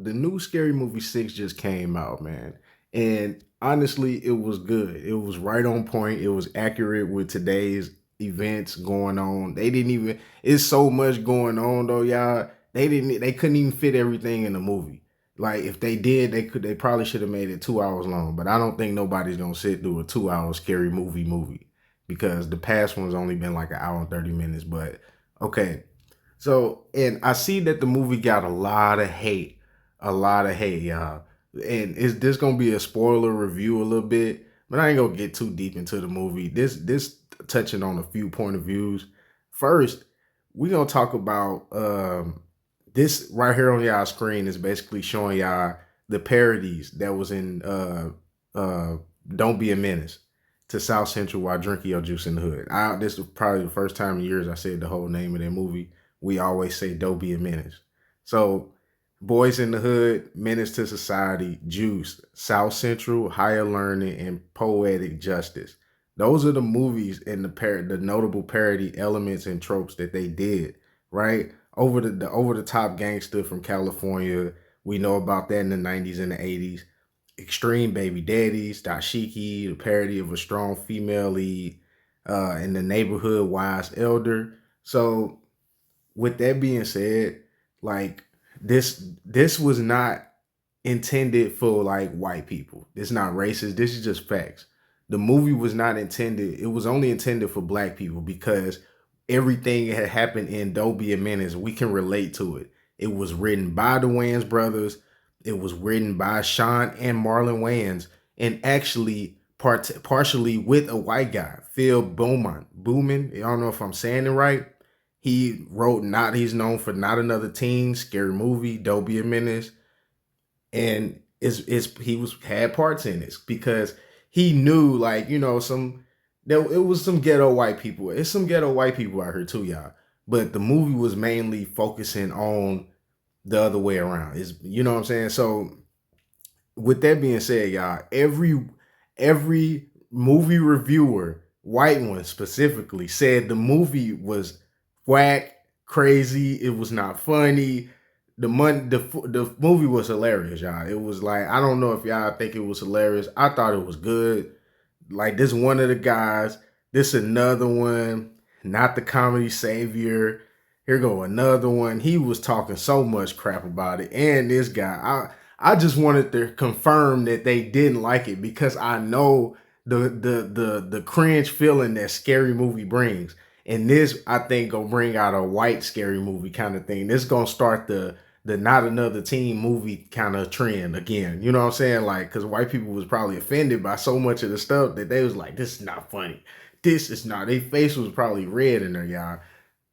the new Scary Movie 6 just came out, man. And honestly, it was good. It was right on point. It was accurate with today's events going on. They didn't even it's so much going on though, y'all. They couldn't even fit everything in the movie. Like if they did, they probably should have made it 2 hours long. But I don't think nobody's gonna sit through a 2 hour scary movie because the past one's only been like an hour and 30 minutes. But okay. So, and I see that the movie got a lot of hate, y'all. And is this gonna be a spoiler review a little bit? But I ain't gonna get too deep into the movie. This touching on a few point of views. First, we gonna talk about this right here on y'all screen is basically showing y'all the parodies that was in uh Don't Be a Menace to South Central while drinking your juice in the hood. This is probably the first time in years I said the whole name of that movie. We always say don't be a menace. So Boys in the Hood, Menace to Society, Juice, South Central, Higher Learning, and Poetic Justice. Those are the movies and the notable parody elements and tropes that they did, right? The over the top gangster from California. We know about that in the 90s and the 80s. Extreme Baby Daddies, Dashiki, the parody of a strong female lead, in the neighborhood wise elder. So with that being said, like this was not intended for like white people. It's not racist. This is just facts. The movie was not intended. It was only intended for black people because everything that had happened in Dobie and Menace, we can relate to it. It was written by the Wayans brothers. It was written by Sean and Marlon Wayans, and actually partially with a white guy, Phil Beaumont. Booman. I don't know if I'm saying it right. He wrote not. He's known for Not Another Teen, Scary Movie, Dobie and Menace, and is he was had parts in this because he knew like there it was some ghetto white people. It's some ghetto white people out here too, y'all. But the movie was mainly focusing on the other way around. Is you know what I'm saying? So with that being said, y'all, every movie reviewer, white one specifically, said the movie was whack, crazy. It was not funny. The movie was hilarious, y'all. It was like I don't know if y'all think it was hilarious. I thought it was good. Like this one of the guys, this another one, not the comedy savior. Here go another one. He was talking so much crap about it. And this guy, I just wanted to confirm that they didn't like it because I know the cringe feeling that Scary Movie brings. And this, I think, gonna bring out a white Scary Movie kind of thing. This gonna start the Not Another Teen movie kind of trend again. You know what I'm saying? Like, because white people was probably offended by so much of the stuff that they was like, this is not funny. This is not. Their face was probably red in there, y'all.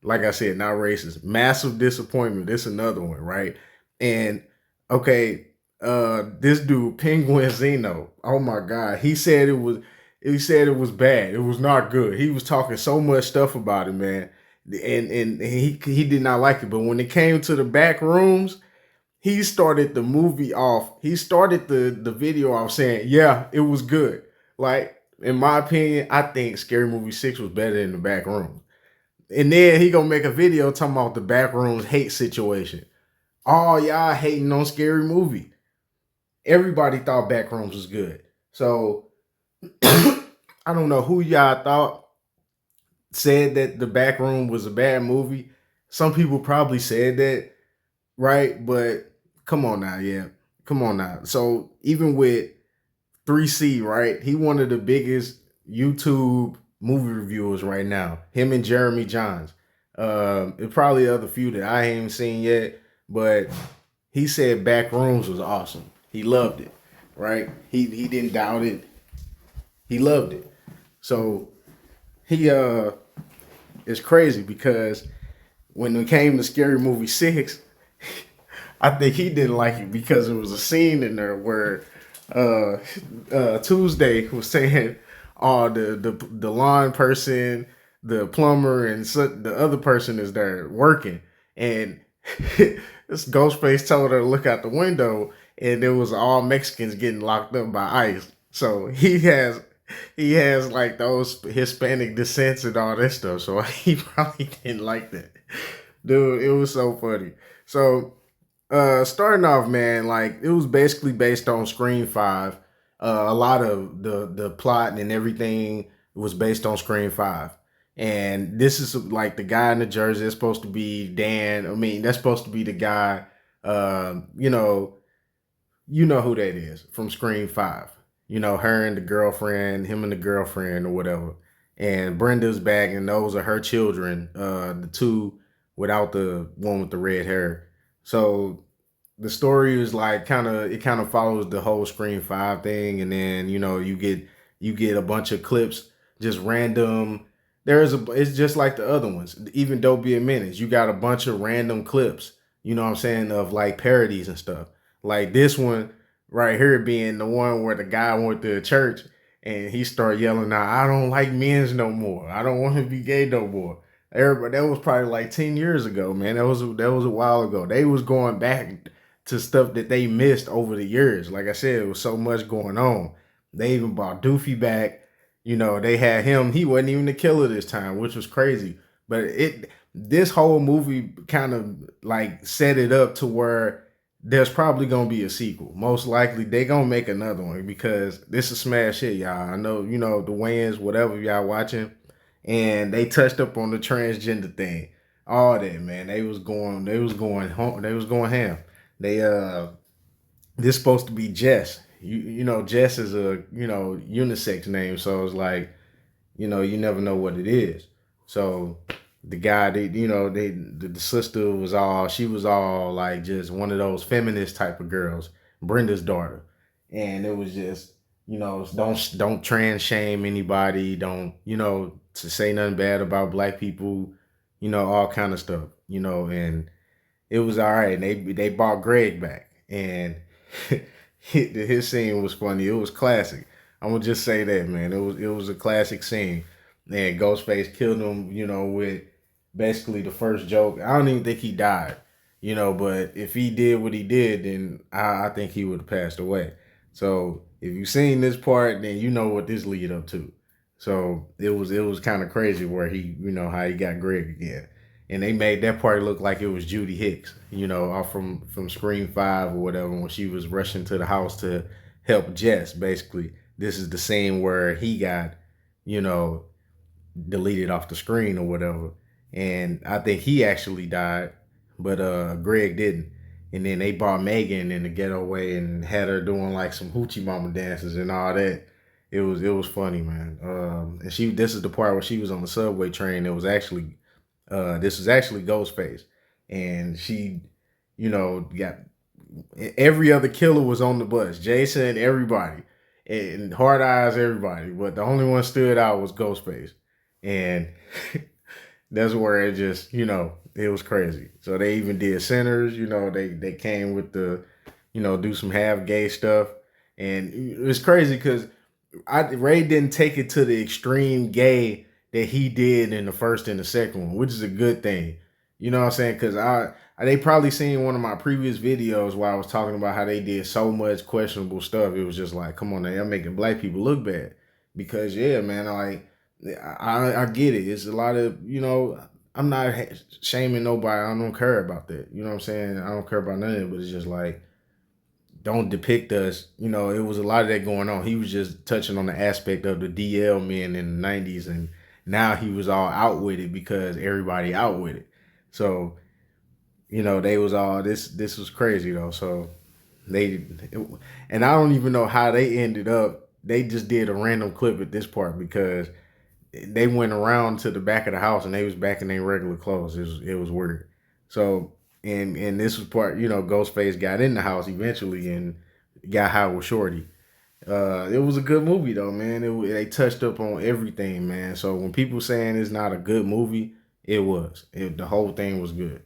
Like I said, not racist. Massive disappointment. This another one, right? And okay, this dude, Penguin Zeno. Oh my God. He said it was bad. It was not good. He was talking so much stuff about it, man. And he did not like it. But when it came to the back rooms, he started the movie off. He started the video off saying, yeah, it was good. Like, in my opinion, I think Scary Movie 6 was better than the back room. And then he gonna make a video talking about the back rooms hate situation. Oh, y'all hating on Scary Movie. Everybody thought Backrooms was good. So I don't know who y'all thought said that the Backroom was a bad movie. Some people probably said that, right? But come on now, yeah. Come on now. So even with 3C, right? He one of the biggest YouTube movie reviewers right now. Him and Jeremy Johns. There's probably other few that I ain't seen yet, but he said Backrooms was awesome. He loved it, right? He didn't doubt it. He loved it. So he it's crazy because when it came to Scary Movie 6, I think he didn't like it because there was a scene in there where Tuesday was saying, "Oh, the lawn person, the plumber, and the other person is there working," and this Ghostface told her to look out the window, and there was all Mexicans getting locked up by ICE. So he has like those Hispanic descents and all that stuff. So he probably didn't like that, dude. It was so funny. So Starting off, man, like it was basically based on Scream Five. A lot of the plot and everything was based on Scream Five. And this is like the guy in the jersey is supposed to be Dan. I mean, that's supposed to be the guy. You know, you know who that is from Scream Five. You know, her and the girlfriend, him and the girlfriend or whatever. And Brenda's back, and those are her children. The two without the one with the red hair. So the story is like kind of follows the whole Scream Five thing, and then you get a bunch of clips, just random. It's just like the other ones. Even Don't Be a Menace, you got a bunch of random clips. You know what I'm saying, of like parodies and stuff. Like this one right here being the one where the guy went to church and he started yelling out, "I don't like men's no more. I don't want to be gay no more." Everybody, that was probably like 10 years ago, man. That was a while ago. They was going back to stuff that they missed over the years. Like I said, it was so much going on. They even brought Doofy back. They had him. He wasn't even the killer this time, which was crazy. But this whole movie kind of like set it up to where there's probably gonna be a sequel. Most likely they gonna make another one because this is smash hit, y'all. I know, the Wayans, whatever y'all watching, and they touched up on the transgender thing. All that, man. They was going home, they was going ham. They this supposed to be Jess. Jess is a unisex name, so it's like you never know what it is. So the guy, the sister was all she was all like just one of those feminist type of girls, Brenda's daughter, and it was just don't trans shame anybody, don't to say nothing bad about black people, all kind of stuff, and it was all right. And they brought Greg back, and his scene was funny. It was classic. I'm gonna just say that, man. It was a classic scene. And Ghostface killed him, with basically the first joke. I don't even think he died, but if he did what he did, then I think he would have passed away. So if you've seen this part, then you know what this lead up to. So it was kind of crazy where he, how he got Greg again. And they made that part look like it was Judy Hicks, off from Scream Five or whatever, when she was rushing to the house to help Jess. Basically, this is the scene where he got, you know, deleted off the screen or whatever. And I think he actually died, but Greg didn't. And then they brought Megan in the getaway and had her doing like some hoochie mama dances and all that. It was funny, man. And this is the part where she was on the subway train. This was actually Ghostface, and she, got every other killer was on the bus. Jason, everybody, and Hard Eyes, everybody, but the only one stood out was Ghostface, and that's where it just, it was crazy. So they even did Sinners. They came with the, do some half gay stuff, and it's crazy because Ray didn't take it to the extreme gay that he did in the first and the second one, which is a good thing. You know what I'm saying? Because they probably seen one of my previous videos where I was talking about how they did so much questionable stuff. It was just like, come on, they're making black people look bad. Because yeah, man, I get it. It's a lot of I'm not shaming nobody. I don't care about that. You know what I'm saying? I don't care about none of it. But it's just like, don't depict us. It was a lot of that going on. He was just touching on the aspect of the DL men in the 90s, and now he was all out with it because everybody out with it. So, they was all this was crazy though. So and I don't even know how they ended up. They just did a random clip at this part because they went around to the back of the house and they was back in their regular clothes. It was weird. So and this was part, Ghostface got in the house eventually and got high with Shorty. It was a good movie though, man. They touched up on everything, man. So when people saying it's not a good movie, it was. The whole thing was good.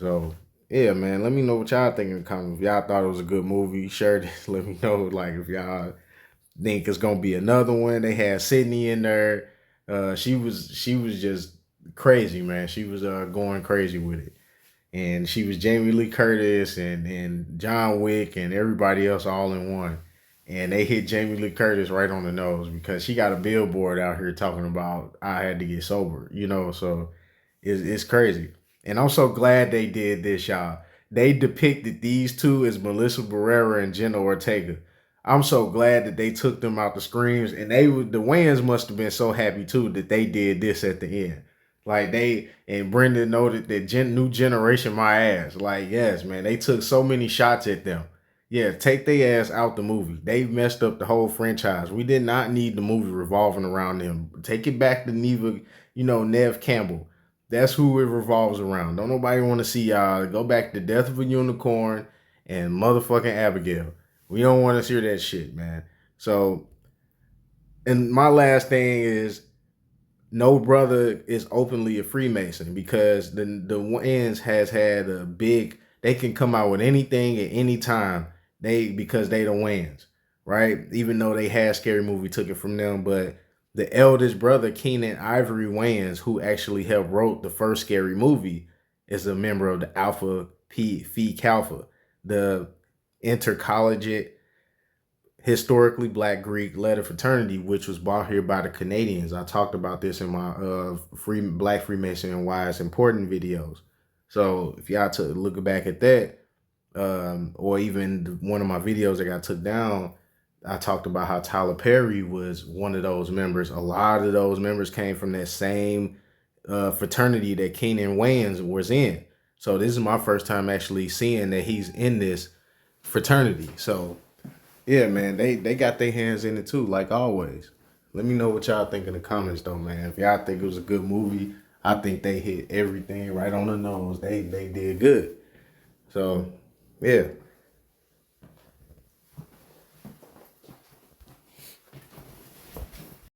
So yeah, man. Let me know what y'all think in the comments. If y'all thought it was a good movie, share this. Let me know, like, if y'all think it's gonna be another one. They had Sydney in there. She was just crazy, man. She was going crazy with it, and she was Jamie Lee Curtis and John Wick and everybody else all in one. And they hit Jamie Lee Curtis right on the nose because she got a billboard out here talking about I had to get sober, So it's crazy. And I'm so glad they did this, y'all. they depicted these two as Melissa Barrera and Jenna Ortega. I'm so glad that they took them out the screens, and the Wayans must have been so happy too that they did this at the end. Like they and Brendan noted that new generation my ass. Like yes, man, they took so many shots at them. Yeah, take their ass out the movie. They messed up the whole franchise. We did not need the movie revolving around them. Take it back to Neva, Nev Campbell. That's who it revolves around. Don't nobody want to see y'all go back to Death of a Unicorn and motherfucking Abigail. We don't want to hear that shit, man. So, and my last thing is no brother is openly a Freemason because the Wayans has had a big. They can come out with anything at any time. Because they the Wayans, right? Even though they had Scary Movie took it from them, but the eldest brother Keenan Ivory Wayans, who actually helped wrote the first Scary Movie, is a member of the Alpha Phi Kappa, the intercollegiate historically black Greek letter fraternity, which was brought here by the Canadians. I talked about this in my Black Freemason and Why It's Important videos. So if y'all to look back at that, or even one of my videos that got took down, I talked about how Tyler Perry was one of those members. A lot of those members came from that same fraternity that Keenan Wayans was in. So this is my first time actually seeing that he's in this fraternity. So yeah, man, they got their hands in it too, like always. Let me know what y'all think in the comments though, man. If y'all think it was a good movie, I think they hit everything right on the nose. They did good. So yeah.